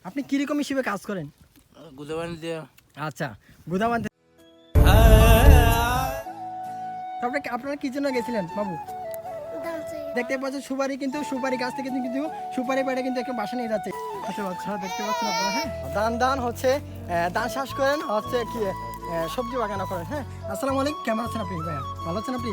আপনি কিরকম হিসেবে কাজ করেন? গুদাবানি দিয়ে। আচ্ছা, গুদা বানতে। তারপরে আপনারা কি জন্য গেছিলেন বাবু? দেখতে পাচ্ছেন সুপারি, কিন্তু সুপারি গাছ থেকে কিন্তু সুপারি পেড়ে কিন্তু একটা বাসা নিয়ে যাচ্ছে। আচ্ছা বাচ্চারা দেখতে পাচ্ছেন আপনারা, হ্যাঁ দান হচ্ছে দান চাষ করেন, হচ্ছে কি সবজি বাগান করেন। হ্যাঁ, আসসালামু আলাইকুম, কেমন আছেন আপনি ভাইয়া? ভালো আছেন আপনি?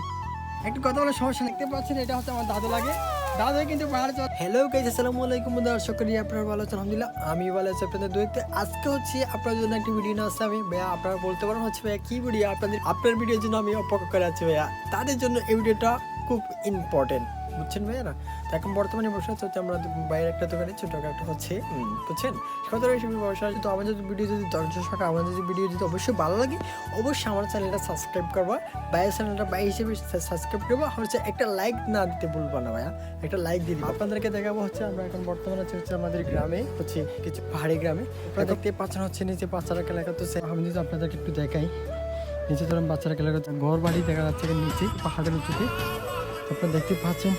একটু কথা বলে সমস্যা দেখতে পাচ্ছেন, এটা হচ্ছে আমার দাদু লাগে। দাদু কিন্তু পাহাড়ে চল। হ্যালো গাইস, আসসালামু আলাইকুম দর্শক, করি আপনারা ভালো আছেন? আলহামদুলিল্লাহ আমি ভালো আছি। আপনাদের দেখতে আজকে হচ্ছে আপনাদের জন্য একটি ভিডিও নিয়ে আসছে আমি ভাইয়া। আপনারা বলতে পারেন হচ্ছে ভাইয়া কি ভিডিও, আপনার ভিডিওর জন্য আমি অপেক্ষা করে আছি ভাইয়া। তাদের জন্য এই ভিডিওটা খুব ইম্পর্টেন্ট, বুঝছেন ভাইয়া না? তো এখন বর্তমানে বসে হচ্ছে আমরা বাইরের একটা দোকানে ছোট একটা হচ্ছে, বুঝছেন সতেরো হিসেবে বসে আছে। তো আমাদের ভিডিও যদি দর্শক সংখ্যা, আমাদের যদি ভিডিও যদি অবশ্যই ভালো লাগে, অবশ্যই আমার চ্যানেলটা সাবস্ক্রাইব করবা। ভাইয়ের চ্যানেলটা ভাই হিসেবে সাবস্ক্রাইব করবো, হচ্ছে একটা লাইক না দিতে ভুলবা না ভাইয়া, একটা লাইক দিন। আপনাদেরকে দেখাবো হচ্ছে আমরা এখন বর্তমানে হচ্ছে আমাদের গ্রামে, হচ্ছে কিছু পাহাড়ি গ্রামে। আপনারা দেখতে পাচ্ছেন হচ্ছে নিচে বাচ্চারা খেলা করতেছে। আমি যদি আপনাদেরকে একটু দেখাই, নিচে ধরেন বাচ্চারা খেলা করছে, ঘর বাড়ি দেখা যাচ্ছে নিচে পাহাড়ের উঁচুতে। আপনারা দেখতে পাচ্ছেন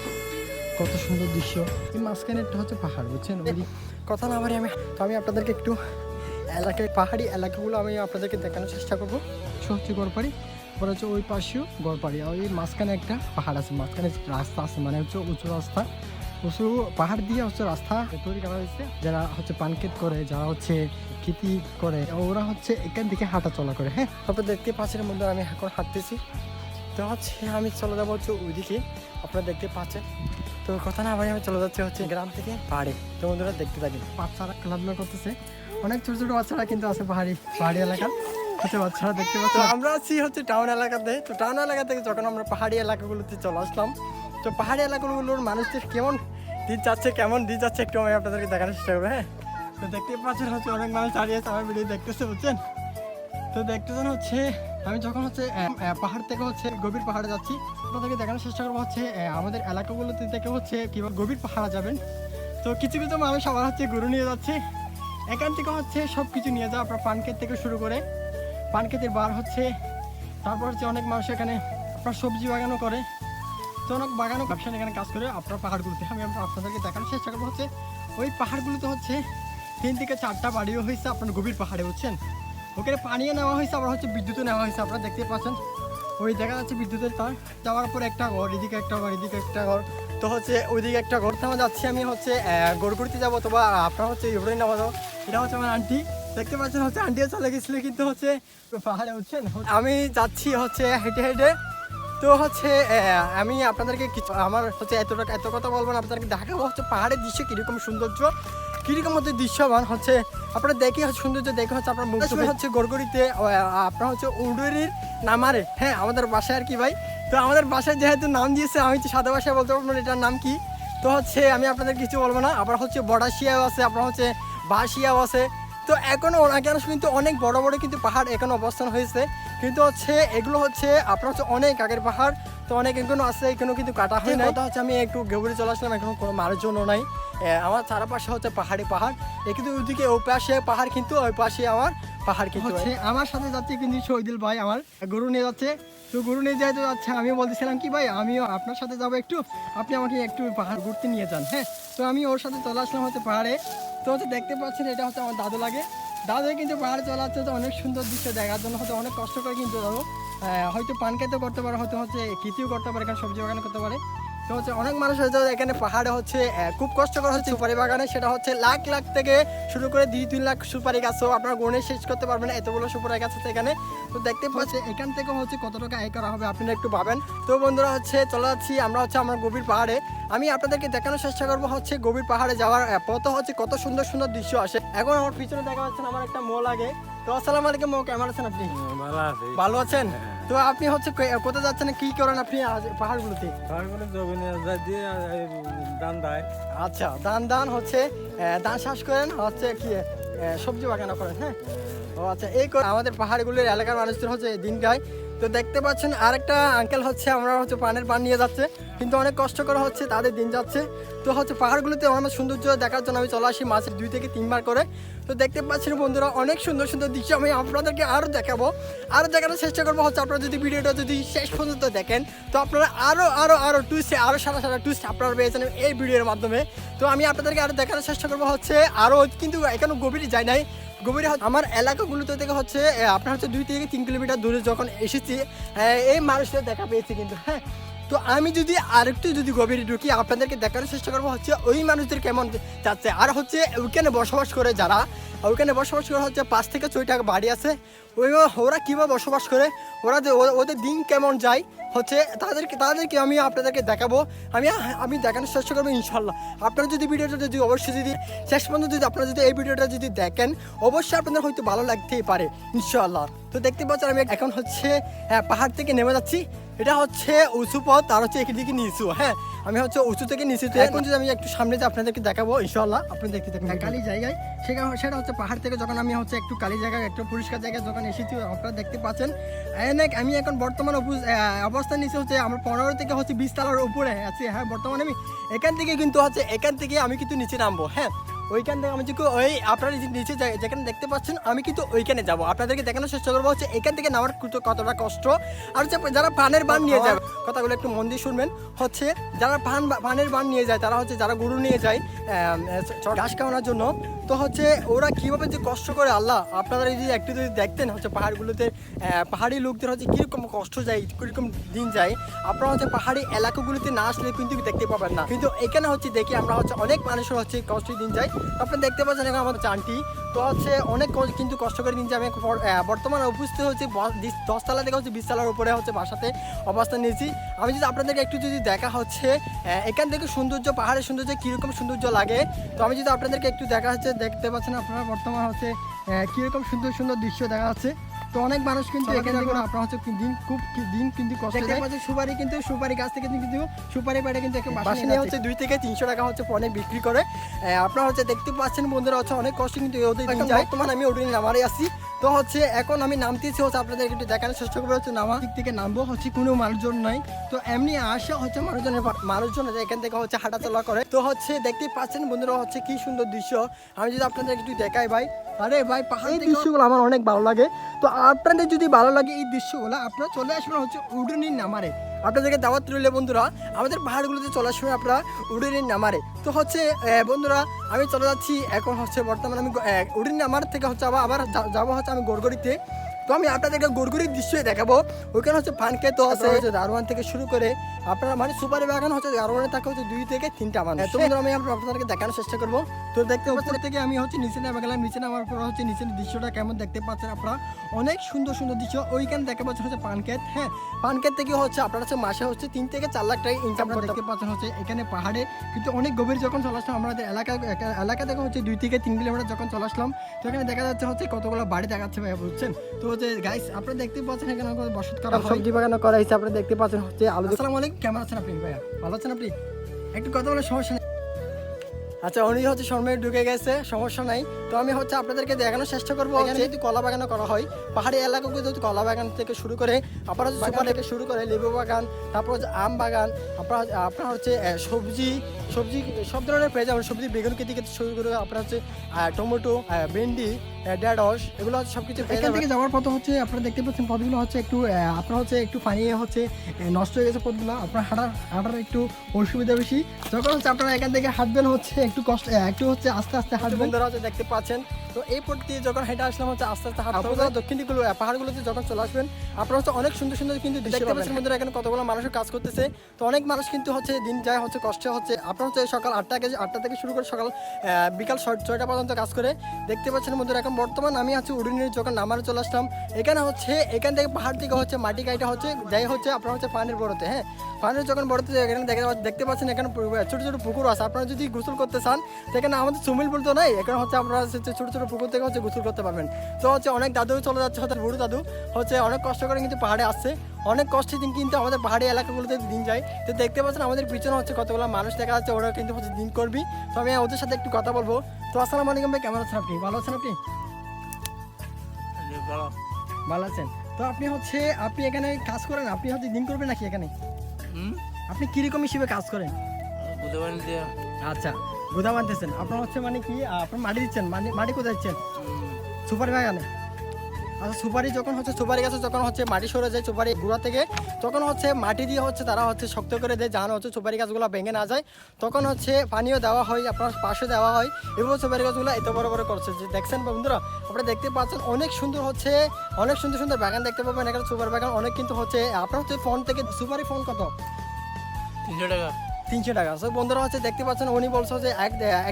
কত সুন্দর দৃশ্য। এই মাঝখানে একটা হচ্ছে পাহাড়, বুঝছেন? ওই কথা না বাড়ি আমি আপনাদেরকে একটু এলাকায়, পাহাড়ি এলাকাগুলো আমি আপনাদেরকে দেখানোর চেষ্টা করবো। হচ্ছে গড়পাড়ি, পরে হচ্ছে ওই পাশেও গড়পাড়ি, আর ওই মাঝখানে একটা পাহাড় আছে, মাঝখানে রাস্তা আছে, মানে হচ্ছে উঁচু রাস্তা, উঁচু পাহাড় দিয়ে হচ্ছে রাস্তা তৈরি করা হয়েছে। যারা হচ্ছে পানক্ষেত করে, যারা হচ্ছে খেতি করে, ওরা হচ্ছে এখান থেকে হাঁটা চলা করে। হ্যাঁ, তারপরে দেখতে পাচ্ছেন মধ্যে আমি এখন হাঁটতেছি। তো হচ্ছে আমি চলে যাবো হচ্ছে ওইদিকে, আপনারা দেখতে পাচ্ছেন। তো কথা না ভাই, আমি চলে যাচ্ছি হচ্ছে গ্রাম থেকে পাহাড়ে। তো বন্ধুরা দেখতে থাকি, বাচ্চারা খেলাধুলা করতেছে, অনেক ছোট ছোট বাচ্চারা কিন্তু আছে পাহাড়ি এলাকার হচ্ছে বাচ্চারা দেখতে পাচ্ছি। আমরা আছি হচ্ছে টাউন এলাকাতে। তো টাউন এলাকা থেকে যখন আমরা পাহাড়ি এলাকাগুলোতে চলে আসলাম, তো পাহাড়ি এলাকাগুলোর মানুষদের কেমন দিন যাচ্ছে একটু আমি আপনাদেরকে দেখানোর চেষ্টা করবো। হ্যাঁ, তো দেখতে পাচ্ছেন হচ্ছে অনেক মানুষ দাঁড়িয়ে আছে, আমার ভিডিও দেখতেছে, বুঝছেন? তো দেখতেছেন হচ্ছে আমি যখন হচ্ছে পাহাড় থেকে হচ্ছে গভীর পাহাড়ে যাচ্ছি, আপনাদেরকে দেখানোর চেষ্টা করবো হচ্ছে আমাদের এলাকাগুলোতে থেকে হচ্ছে কীভাবে গভীর পাহাড়ে যাবেন। তো কিছু কিছু মানুষ আবার হচ্ছে গরু নিয়ে যাচ্ছে, এখান থেকে হচ্ছে সব কিছু নিয়ে যাওয়া, আপনার পানক্ষেত থেকে শুরু করে পানক্ষেতের বার হচ্ছে, তারপর হচ্ছে অনেক মানুষ এখানে আপনার সবজি বাগানও করে। তো অনেক বাগানও ব্যবসা এখানে কাজ করে আপনার পাহাড়গুলোতে। আমি আপনাদেরকে দেখানোর চেষ্টা করবো হচ্ছে ওই পাহাড়গুলোতে হচ্ছে 3 থেকে 4টা বাড়িও হয়েছে আপনার গভীর পাহাড়ে, বুঝছেন? ওখানে পানিও নেওয়া হয়েছে, আবার হচ্ছে বিদ্যুৎও নেওয়া হয়েছে। আপনারা দেখতে পাচ্ছেন ওই দেখা যাচ্ছে বিদ্যুতের তার যাওয়ার পর একটা ঘর, এদিকে একটা ঘর, এদিকে একটা ঘর। তো হচ্ছে ওইদিকে একটা ঘর থেকে যাচ্ছি আমি হচ্ছে গড়গুড়িতে যাবো। তো বা আপনার হচ্ছে এগুলোই নেওয়া যাবো। এটা হচ্ছে আমার আন্টি, দেখতে পাচ্ছেন হচ্ছে আন্টিও চলে গেছিলো কিন্তু হচ্ছে পাহাড়ে, বুঝছেন? আমি যাচ্ছি হচ্ছে হেঁটে হেঁটে। তো হচ্ছে আমি আপনাদেরকে কিছু আমার হচ্ছে এত কথা বলবো না, আপনাদেরকে দেখাবো হচ্ছে পাহাড়ের দৃশ্য কীরকম সৌন্দর্য, কীরকম হচ্ছে দৃশ্যমান হচ্ছে আপনারা দেখে হচ্ছে সৌন্দর্য দেখে হচ্ছে আপনার মুখ হচ্ছে গড়গড়িতে আপনার হচ্ছে উডুরির নামারে। হ্যাঁ, আমাদের বাসায় আর কি ভাই। তো আমাদের বাসায় যেহেতু নাম দিয়েছে, আমি তো সাদা ভাষায় বলতে পারবো না এটার নাম কি। তো হচ্ছে আমি আপনাদের কিছু বলবো না। আবার হচ্ছে বড়াশিয়াও আছে, আপনার হচ্ছে বাসিয়াও আছে। তো এখনও কেন কিন্তু অনেক বড় বড় কিন্তু পাহাড় এখনো অবস্থান হয়েছে, কিন্তু হচ্ছে এগুলো হচ্ছে আপনার হচ্ছে অনেক আগের পাহাড়। তো অনেক এখনো আছে, এখনো কিন্তু কাটা হয় না। কথা হচ্ছে আমি একটু গভীরে চলে আসলাম, এখনো কোনো মানুষজনও নাই। আমার চারপাশে হচ্ছে পাহাড়ি পাহাড়, কিন্তু ওইদিকে ওই পাশে পাহাড়, কিন্তু ওই পাশে আমার পাহাড় কিন্তু হচ্ছে। আমার সাথে যাচ্ছে কিন্তু শহীদুল ভাই, আমার গরু নিয়ে যাচ্ছে। তো গরু নিয়ে যাইতে যাচ্ছে, আমিও বলতেছিলাম কি ভাই আমিও আপনার সাথে যাবো একটু, আপনি আমাকে একটু পাহাড় ঘুরতে নিয়ে যান। হ্যাঁ, তো আমি ওর সাথে চলে আসলাম হচ্ছে পাহাড়ে। তো হচ্ছে দেখতে পাচ্ছেন এটা হচ্ছে আমার দাদু লাগে। দাদু কিন্তু পাহাড়ে চলে আসছে, তো অনেক সুন্দর দৃশ্য দেখার জন্য হয়তো অনেক কষ্ট করে কিন্তু দাদু হয়তো পান খেতেও করতে পারে, হয়তো হচ্ছে কৃষিও করতে পারে, এখানে সবজি বাগান করতে পারে। তো হচ্ছে অনেক মানুষ হয়তো এখানে পাহাড়ে হচ্ছে খুব কষ্ট করে হচ্ছে সুপারি বাগানে, সেটা হচ্ছে লাখ লাখ থেকে শুরু করে 2-3 লাখ সুপারি গাছও আপনার গুণে শেষ করতে পারবেন, এতগুলো সুপারি গাছ আছে এখানে। তো দেখতে পাচ্ছি এখান থেকে হচ্ছে কত টাকা আয় করা হবে আপনারা একটু ভাবেন। তো বন্ধুরা হচ্ছে চলে যাচ্ছি আমরা হচ্ছে আমার গভীর পাহাড়ে। আমি আপনাদেরকে দেখানোর চেষ্টা করবো হচ্ছে গভীর পাহাড়ে যাওয়ার পথ হচ্ছে কত সুন্দর সুন্দর দৃশ্য আসে। এখন আমার পিছনে দেখা যাচ্ছে আমার একটা মো লাগে। তো আসসালামু আলাইকুম মো, কেমন আছেন আপনি? ভালো আছেন? তো আপনি হচ্ছে কোথায় যাচ্ছেন, কি করেন আপনি পাহাড়গুলোতে? আচ্ছা, দান হচ্ছে দান চাষ করেন, হচ্ছে কি সবজি বাগান করেন। হ্যাঁ, ও আচ্ছা, এই আমাদের পাহাড়গুলোর এলাকার মানুষদের হচ্ছে দিন গায়। তো দেখতে পাচ্ছেন আরেকটা আঙ্কেল হচ্ছে আমরা হচ্ছে পানের পান নিয়ে যাচ্ছে, কিন্তু অনেক কষ্ট করে হচ্ছে তাদের দিন যাচ্ছে। তো হচ্ছে পাহাড়গুলোতে অনেক সৌন্দর্য দেখার জন্য আমি চলে আসি মাসে 2 থেকে 3 বার করে। তো দেখতে পাচ্ছেন বন্ধুরা অনেক সুন্দর সুন্দর দৃশ্য আমি আপনাদেরকে আরও দেখাবো, আরও দেখানোর চেষ্টা করবো হচ্ছে। আপনারা যদি ভিডিওটা যদি শেষ পর্যন্ত দেখেন তো আপনারা আরও টুইস্টে আরও সারা টুইস্ট আপনারা পেয়েছেন এই ভিডিওর মাধ্যমে। তো আমি আপনাদেরকে আরও দেখানোর চেষ্টা করবো হচ্ছে আরও, কিন্তু এখনও গভীরে যায় নাই। গভীরে আমার এলাকাগুলোতে থেকে হচ্ছে আপনার হচ্ছে 2 থেকে 3 কিলোমিটার দূরে যখন এসেছি এই মানুষদের দেখা পেয়েছি কিন্তু। হ্যাঁ, তো আমি যদি আরেকটু যদি গভীরে ঢুকি আপনাদেরকে দেখানোর চেষ্টা করবো হচ্ছে ওই মানুষদের কেমন যাচ্ছে। আর হচ্ছে ওইখানে বসবাস করে যারা ওইখানে বসবাস করে হচ্ছে 5 থেকে 6 টাকা বাড়ি আছে, ওরা কীভাবে বসবাস করে, ওদের দিন কেমন যায় হচ্ছে তাদেরকে আমি আপনাদেরকে দেখাবো। আমি দেখানোর চেষ্টা করবো ইনশাল্লাহ। আপনারা যদি ভিডিওটা যদি অবশ্যই যদি শেষ পর্যন্ত যদি আপনারা যদি এই ভিডিওটা যদি দেখেন অবশ্যই আপনাদের হয়তো ভালো লাগতেই পারে ইনশাল্লাহ। তো দেখতে পাচ্ছেন আমি এখন হচ্ছে পাহাড় থেকে নেমে যাচ্ছি। এটা হচ্ছে উঁচু পথ আর হচ্ছে একদিকে নিচু। হ্যাঁ, আমি হচ্ছে উঁচু থেকে নিচুতে এখন যদি আমি একটু সামনে যে আপনাদেরকে দেখাবো ইনশাল্লাহ। আপনি দেখতে থাকুন কালী জায়গায়, সেটা হচ্ছে পাহাড় থেকে যখন আমি হচ্ছে একটু কালী জায়গায় একটু পরিষ্কার জায়গায় যখন এসেছি আপনারা দেখতে পাচ্ছেন আমি এখন বর্তমান অবস্থান নিচে হচ্ছে আমার 15 থেকে হচ্ছে 20 তলার উপরে আছি। হ্যাঁ, বর্তমানে আমি এখান থেকে কিন্তু হচ্ছে এখান থেকে আমি কিন্তু নিচে নামবো। হ্যাঁ, ওইখান থেকে আমি যদি ওই আপনারা নিচে যেখানে দেখতে পাচ্ছেন আমি কিন্তু ওইখানে যাবো। আপনাদেরকে দেখানোর চেষ্টা করবো হচ্ছে এখান থেকে নামার কতটা কষ্ট। আর হচ্ছে যারা পানের বান নিয়ে যায় কথাগুলো একটু মন দিয়ে শুনবেন হচ্ছে, যারা পানের বান নিয়ে যায় তারা হচ্ছে যারা গরু নিয়ে যায় ঘাস খাওয়ানোর জন্য, তো হচ্ছে ওরা কীভাবে যে কষ্ট করে আল্লাহ আপনারা যদি একটু যদি দেখতেন হচ্ছে পাহাড়গুলোতে পাহাড়ি লোকদের হচ্ছে কীরকম কষ্ট যায়, কীরকম দিন যায়। আপনারা হচ্ছে পাহাড়ি এলাকাগুলোতে না আসলে কিন্তু দেখতে পাবেন না, কিন্তু এখানে হচ্ছে দেখি আমরা হচ্ছে অনেক মানুষের হচ্ছে কষ্ট দিন যায়। আপনারা দেখতে পাচ্ছেন এখন আমাদের চানটি তো হচ্ছে অনেক কিন্তু কষ্ট করে দিন যায়। আমি বর্তমানে উপস্থিত হচ্ছে 10 তলা থেকে হচ্ছে 20 তলার উপরে হচ্ছে বাসাতে অবস্থান নিয়েছি। আমি যদি আপনাদেরকে একটু যদি দেখা হচ্ছে এখান থেকে সৌন্দর্য পাহাড়ের সৌন্দর্য কীরকম সৌন্দর্য লাগে, তো আমি যদি আপনাদেরকে একটু দেখা হচ্ছে দেখতে পাচ্ছেন আপনারা বর্তমান হচ্ছে কীরকম সুন্দর সুন্দর দৃশ্য দেখা যাচ্ছে। তো অনেক মানুষ কিন্তু এখান থেকে আপনার হচ্ছে দিন কিন্তু কষ্ট দেখতে পাচ্ছেন। সুপারি গাছ থেকে কিন্তু সুপারি পেড়ে কিন্তু বাসা নিয়ে হচ্ছে 2 থেকে 300 টাকা হচ্ছে অনেক বিক্রি করে। আপনারা হচ্ছে দেখতে পাচ্ছেন বন্ধুরা হচ্ছে অনেক কষ্ট কিন্তু বর্তমানে আমি ওদিন নামারে আসি। তো হচ্ছে এখন আমি নামতেছি হচ্ছে আপনাদের একটু দেখানোর চেষ্টা করবো হচ্ছে নামা দিক থেকে নামবো হচ্ছে কোনো মানুষজন নাই। তো এমনি আসা হচ্ছে মানুষজন এখান থেকে হচ্ছে হাঁটাচলা করে। তো হচ্ছে দেখতে পাচ্ছেন বন্ধুরা হচ্ছে কি সুন্দর দৃশ্য। আমি যদি আপনাদের একটু দেখাই ভাই, আরে ভাই পাহাড়ের দৃশ্যগুলো আমার অনেক ভালো লাগে। তো আপনাদের যদি ভালো লাগে এই দৃশ্যগুলো আপনারা চলে আসবেন হচ্ছে উডুনির নামারে। আপনাদেরকে দাওয়াত রইলে বন্ধুরা আমাদের পাহাড়গুলোতে চলে আসবেন আপনারা উডুনির নামারে। তো হচ্ছে বন্ধুরা আমি চলে যাচ্ছি এখন হচ্ছে বর্তমানে আমি উডুনির নামার থেকে হচ্ছে আবার যাবো হচ্ছে আমি গড়গড়িতে। তো আমি আপনাদেরকে গড়গড়ির দৃশ্যই দেখাবো। ওইখানে হচ্ছে পান খেতে হচ্ছে দারোয়ান থেকে শুরু করে আপনারা মানে সুপারি বাগান হচ্ছে দারোয়ানে থাকে হচ্ছে 2 থেকে 3টা মানুষ। তো আমি আপনাদেরকে দেখানোর চেষ্টা করবো। তো দেখতে উপর থেকে আমি হচ্ছে নিচে নেমে গেলাম। নিচে নামার পর হচ্ছে নিচের দৃশ্যটা কেমন দেখতে পাচ্ছেন আপনারা, অনেক সুন্দর সুন্দর দৃশ্য। ওইখানে দেখা পাচ্ছেন হচ্ছে পান খেত। হ্যাঁ, পান খেত থেকে হচ্ছে আপনারা হচ্ছে মাসে হচ্ছে 3 থেকে 4 লাখ টাকা ইনকাম দেখতে পাচ্ছেন হচ্ছে এখানে পাহাড়ে। কিন্তু অনেক গভীর যখন চলে আসলাম আমাদের এলাকা থেকে হচ্ছে 2 থেকে 3 কিলোমিটার যখন চলে আসলাম তো এখানে দেখা যাচ্ছে হচ্ছে কতগুলো বাড়ি দেখাচ্ছে ভাই, বুঝছেন। তো হচ্ছে গাইস আপনারা দেখতে পাচ্ছেন এখানে বসত করা সবজি বাগান করা হয়েছে। আপনারা দেখতে পাচ্ছেন হচ্ছে আলু। আসসালামু আলাইকুম, কেমন আছেন আপনি ভাইয়া? ভালো আছেন আপনি? একটু কথা বলে সমস্যা নেই। আচ্ছা, উনি হচ্ছে শর্মে ঢুকে গেছে, সমস্যা নাই। তো আমি হচ্ছে আপনাদেরকে দেখানোর চেষ্টা করবো এখানে যদি কলা বাগানও করা হয় পাহাড়ি এলাকাগুলো যদি কলা বাগান থেকে শুরু করে আপনার হচ্ছে সুপার থেকে শুরু করে লেবু বাগান, তারপর হচ্ছে আম বাগান, আপনার হচ্ছে সবজি সব ধরনের পেয়ে যাবেন। সবজি বেগুন থেকে শুরু করে আপনার হচ্ছে টমেটো, ভেন্ডি, ঢেঁড়স, এগুলো হচ্ছে সব কিছু এখান থেকে যাওয়ার পথ হচ্ছে আপনারা দেখতে পাচ্ছেন পথগুলো হচ্ছে একটু আপনার হচ্ছে একটু পানি হচ্ছে নষ্ট হয়ে গেছে পথগুলো। আপনার হাঁটার একটু অসুবিধা বেশি। যখন হচ্ছে আপনারা এখান থেকে হাঁটবেন হচ্ছে একটু কষ্ট, একটু হচ্ছে আস্তে আস্তে হাঁটবেন। বন্ধুরা হচ্ছে দেখতে পাচ্ছেন তো এই পথ দিয়ে যখন হেঁটে আসলাম হচ্ছে আস্তে আস্তে হাঁটতে হবে। দক্ষিণ দিকগুলো পাহাড়গুলোতে যখন চলে আসবেন আপনারা হচ্ছে অনেক সুন্দর সুন্দর কিন্তু দেখতে পাচ্ছেন বন্ধুরা এখানে কতগুলো মানুষের কাজ করতেছে। তো অনেক মানুষ কিন্তু হচ্ছে দিন যায় হচ্ছে কষ্ট হচ্ছে। আপনার হচ্ছে সকাল 8টা থেকে শুরু করে সকাল বিকাল 6টা পর্যন্ত কাজ করে। দেখতে পাচ্ছেন বন্ধুরা এখন বর্তমান আমি হচ্ছে উডুনির যখন নামারে চলে আসলাম এখানে হচ্ছে এখান থেকে পাহাড় থেকে হচ্ছে মাটি কাইটা হচ্ছে যাই হচ্ছে আপনার হচ্ছে পানির বড়তে। হ্যাঁ, পানির যখন বড়তে এখানে দেখতে পাচ্ছেন এখানে ছোটো ছোটো পুকুর আছে। আপনারা যদি গোসল করতে চান সেখানে আমাদের সুইমিং পুল তো নাই, এখানে হচ্ছে আপনারা হচ্ছে ছোটো ছোটো পুকুর থেকে হচ্ছে গোসল করতে পারবেন। তো হচ্ছে অনেক দাদু চলে যাচ্ছে হচ্ছে বুড়ো দাদু হচ্ছে অনেক কষ্ট করে কিন্তু পাহাড়ে আসছে। অনেক কষ্টের দিন কিন্তু আমাদের পাহাড়ি এলাকাগুলোতে দিন যায়। তো দেখতে পাচ্ছেন আমাদের পিছনে হচ্ছে কতগুলো মানুষ দেখা যাচ্ছে, ওরা কিন্তু হচ্ছে দিন করবি। তো আমি ওদের সাথে একটু কথা বলবো। তো আসসালামু আলাইকুম ভাই, কেমন আছেন আপনি? ভালো আছেন আপনি? ভালো আছেন। তো আপনি এখানে কাজ করেন, আপনি দিন করবেন নাকি এখানে? আপনি কিরকম হিসেবে কাজ করেন? আচ্ছা, গুদা বানতেছেন। আপনার মানে কি আপনার মাটি দিচ্ছেন? মাটি কোথায় দিচ্ছেন? সুপারি বাগানে। আচ্ছা, সুপারি গাছে যখন মাটি সরে যায় সুপারি গুঁড়া থেকে, তখন মাটি দিয়ে তারা শক্ত করে দেয়, যেন সুপারি গাছগুলো ভেঙে না যায়। তখন পানিও দেওয়া হয়, আপনার পাশে দেওয়া হয়। এবার সুপারি গাছগুলো এত বড় বড় করছে যে দেখছেন বন্ধুরা, আপনারা দেখতে পাচ্ছেন অনেক সুন্দর অনেক সুন্দর সুন্দর বাগান দেখতে পাবেন এখানে। সুপারি বাগান অনেক কিন্তু আপনার ফোন থেকে সুপারি ফোন কত? 300 টাকা। 300 টাকা। সো বন্ধুরা দেখতে পাচ্ছেন উনি বলছে যে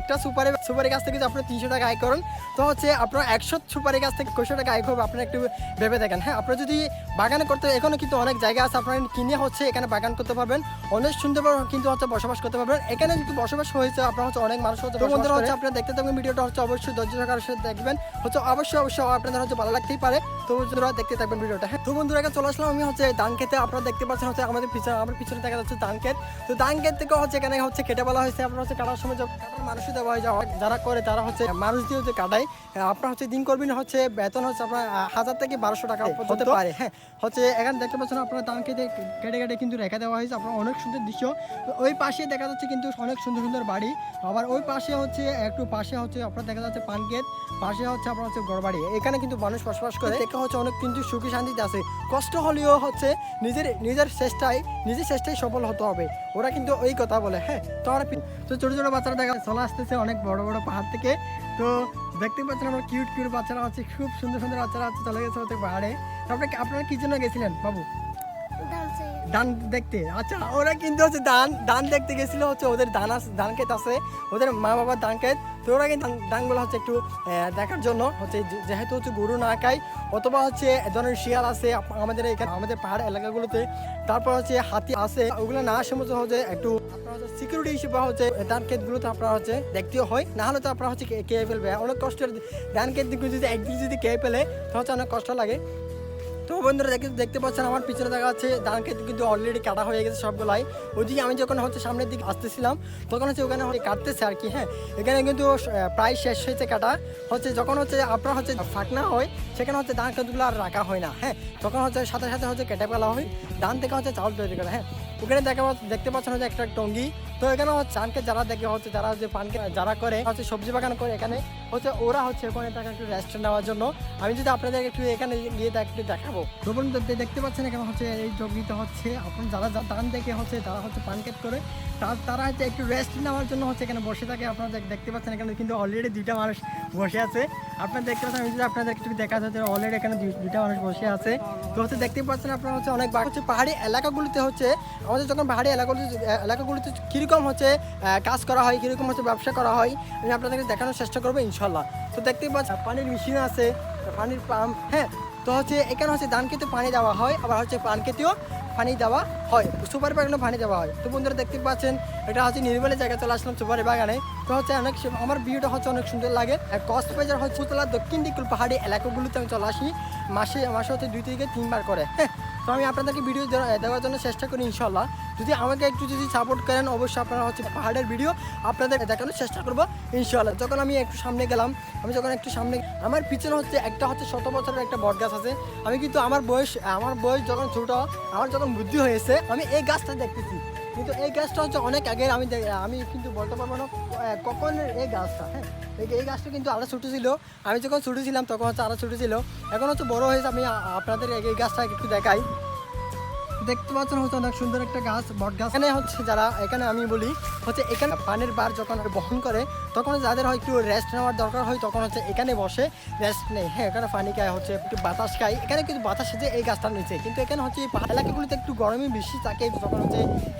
একটা সুপারি গাছ থেকে আপনি 300 টাকা আয় করেন, তো আপনার 100 সুপারি গাছ থেকে 100 টাকা আয় করবে। আপনারা একটু ভেবে দেখেন। হ্যাঁ, আপনারা যদি বাগান করতে, এখনো কিন্তু অনেক জায়গা আছে, আপনারা কিনে এখানে বাগান করতে পারবেন, অনেক সুন্দর কিন্তু বসবাস করতে পারবেন। এখানে কিন্তু বসবাস হয়েছে আপনার অনেক মানুষ তো বন্ধুরা আপনারা দেখতে থাকবেন ভিডিওটা অবশ্যই ধৈর্য সহকারে দেখবেন, অবশ্যই আপনাদের ভালো লাগতেই পারে। তো বন্ধুরা দেখতে থাকবেন ভিডিওটা। হ্যাঁ, তো বন্ধুরা চলে আসলাম আমি ধান খেতে। আপনারা দেখতে পাচ্ছেন আমার পিছনে দেখা যাচ্ছে ধান ক্ষেত। তো ধান ক্ষেত থেকে এখানে কেটে বলা হয়েছে। আপনার কাটার সময় কাটার মানুষই দেওয়া হয়, যারা করে তারা মানুষ দিয়ে কাটায়। আপনার দিন করবেন বেতন আপনার 1000 থেকে 1200 টাকা হতে পারে। হ্যাঁ, এখানে দেখতে পাচ্ছেন আপনার ধান খেতে কেটে কেটে কিন্তু রেখে দেওয়া হয়েছে। আপনার অনেক সুন্দর দৃশ্য। ওই পাশে দেখা যাচ্ছে কিন্তু অনেক সুন্দর সুন্দর বাড়ি। আবার ওই পাশে একটু পাশে আপনার দেখা যাচ্ছে পান ক্ষেত, পাশে আপনার ঘর বাড়ি। এখানে কিন্তু মানুষ বসবাস করে, দেখে অনেক কিন্তু সুখী শান্তিতে আছে। কষ্ট হলেও নিজের চেষ্টায় সফল হতে হবে, ওরা কিন্তু ওই কথা বলে। হ্যাঁ, তো ছোট ছোট বাচ্চারা দেখা চলে আসতেছে অনেক বড় বড় পাহাড় থেকে। তো দেখতে পাচ্ছেন আমার কিউট বাচ্চারা খুব সুন্দর সুন্দর বাচ্চারা চলে গেছে পাহাড়ে। তারপরে আপনারা কি জন্য গেছিলেন বাবু? ধান দেখতে। আচ্ছা, ওরা কিন্তু ধান দেখতে গেছিল। ওদের ধান ক্ষেত আছে, ওদের মা বাবার ধান ক্ষেত। তো ওরা কিন্তু ধানগুলো একটু দেখার জন্য যেহেতু গরু না খায়, অথবা ধরনের শিয়াল আছে আমাদের এখানে আমাদের পাহাড় এলাকাগুলোতে, তারপর হাতি আছে, ওগুলো না আসে একটু আপনার সিকিউরিটি হিসেবে ধান ক্ষেতগুলোতে আপনার দেখতেও হয়। না হলে তো আপনার খেয়ে ফেলবে। অনেক কষ্টের ধান ক্ষেতগুলো যদি একদিন যদি খেয়ে ফেলে তাহলে অনেক কষ্ট লাগে। তো বন্ধুরা দেখতে পাচ্ছেন আমার পিছনে দেখা যাচ্ছে ধান ক্ষেত কিন্তু অলরেডি কাটা হয়ে গেছে সবগুলাই। ওইদিকে আমি যখন সামনের দিকে আসতেছিলাম তখন ওখানে কাটতেছে আর কি। হ্যাঁ, এখানে কিন্তু প্রায় শেষ হয়েছে কাটা। যখন আপনার ফাঁকনা হয়, সেখানে ধান ক্ষেতগুলো আর রাখা হয় না। হ্যাঁ, তখন সাথে সাথে কেটে ফেলা হয়, ধান থেকে চাউল তৈরি করে। হ্যাঁ, ওখানে দেখতে পাচ্ছেন একটা টঙ্গি। তো এখানে ধান ক্ষেত যারা দেখে যারা পান যারা করে সবজি বাগান করে, এখানে ওরা ওখানে টাকা একটু রেস্ট নেওয়ার জন্য। আমি যদি আপনাদের একটু এখানে গিয়ে একটু দেখাবো। তো দেখতে পাচ্ছেন এখানে এই টঙ্গিতে আপনার যারা ধান দেখে তারা পান ক্ষেত করে, তারা একটু রেস্ট নেওয়ার জন্য এখানে বসে থাকে। আপনারা দেখতে পাচ্ছেন এখানে কিন্তু অলরেডি 2টা মানুষ বসে আছে। আপনারা দেখতে পাচ্ছেন, আমি যদি আপনাদের একটু দেখা যাচ্ছে অলরেডি এখানে 2টা মানুষ বসে আছে। তো দেখতে পাচ্ছেন আপনারা অনেক পাহাড়ি এলাকাগুলিতে আমাদের যখন পাহাড়ি এলাকাগুলিতে কীরকম কাজ করা হয়, কীরকম ব্যবসা করা হয়, আমি আপনাদেরকে দেখানোর চেষ্টা করবো ইনশাল্লাহ। তো দেখতেই পাচ্ছেন পানির মেশিন আছে, পানির পাম্প। হ্যাঁ, তো এখানে ধান খেতে পানি দেওয়া হয়, আবার পান খেতেও পানি দেওয়া হয়, সুপারি বাগানে পানি দেওয়া হয়। তো বন্ধুরা দেখতে পাচ্ছেন এটা নির্মলের জায়গায় চলে আসলাম সুপারি বাগানে। তো অনেক আমার ভিউটা অনেক সুন্দর লাগে। কক্সবাজার উপজেলা দক্ষিণ দিক পাহাড়ি এলাকাগুলোতে আমি চলে আসি মাসে 2 থেকে 3 বার করে। হ্যাঁ, তো আমি আপনাদেরকে ভিডিও দেওয়ার জন্য চেষ্টা করি ইনশাল্লাহ। যদি আমাকে একটু সাপোর্ট করেন, অবশ্যই আপনারা পাহাড়ের ভিডিও আপনাদের দেখানোর চেষ্টা করবো ইনশাল্লাহ। যখন আমি একটু সামনে গেলাম, আমার পিছনে একটা 100 বছরের একটা বট গাছ আছে। আমি কিন্তু আমার বয়স যখন ছোট, আমার যখন বুদ্ধি হয়েছে, আমি এই গাছটা দেখতেছি। কিন্তু এই গাছটা অনেক আগে, আমি কিন্তু বলতে পারবো না কখন এই গাছটা। হ্যাঁ, এই গাছটা কিন্তু আরও ছোটো ছিল। আমি যখন ছোটো ছিলাম তখন আরও ছোটো ছিল, এখন বড় হয়েছে। আমি আপনাদের এই গাছটা একটু দেখাই। দেখতে পাচ্ছেন অনেক সুন্দর একটা গাছ, বট গাছ। এখানে যারা এখানে আমি বলি এখানে পানির বার যখন বহন করে, তখন যাদের একটু রেস্ট নেওয়ার দরকার হয়, তখন এখানে বসে রেস্ট নেই। হ্যাঁ, এখানে পানি খায়, একটু বাতাস খায়। এখানে কিন্তু বাতাস এসে এই গাছটার নিচে, কিন্তু এখানে এই পাহাড় এলাকাগুলিতে একটু গরমই বেশি থাকে। যখন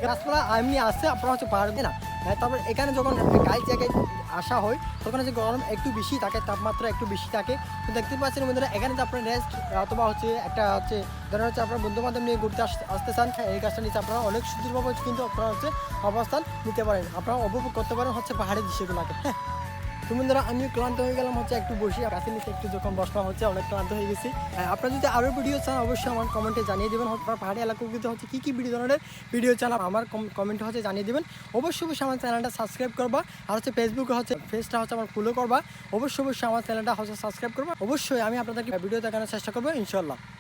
গাছপালা এমনি আসে আপনার পাহাড়ে না। তারপর এখানে যখন গাছ জায়গায় আসা হয়, তখন গরম একটু বেশি থাকে, তাপমাত্রা একটু বেশি থাকে। তো দেখতে পাচ্ছেন বন্ধুরা, এখানে আপনার রেস্ট অথবা একটা ধরেন আপনার বন্ধু বান্ধব নিয়ে ঘুরতে আসতে চান, এই গাছটা নিচে আপনারা অনেক সুন্দরভাবে কিন্তু আপনারা অবস্থান নিতে পারেন, আপনারা উপভোগ করতে পারেন পাহাড়ের দৃশ্যগুলোকে। হ্যাঁ, তো বন্ধুরা আমিও ক্লান্ত হয়ে গেলাম একটু বসি গাছের নিচে একটু যখন বসলাম অনেক ক্লান্ত হয়ে গেছি। আপনারা যদি আরও ভিডিও চান অবশ্যই আমার কমেন্টে জানিয়ে দেবেন। আপনার পাহাড়ি এলাকাগুলিতে কী ধরনের ভিডিও চান আমার কমেন্টে জানিয়ে দেবেন। অবশ্যই আমার চ্যানেলটা সাবস্ক্রাইব করবা, আর ফেসবুকে পেজটা আমার ফলো করবা। অবশ্যই আমার চ্যানেলটা সাবস্ক্রাইব করবা। অবশ্যই আমি আপনাদেরকে ভিডিও দেখানোর চেষ্টা করবো ইনশাল্লাহ।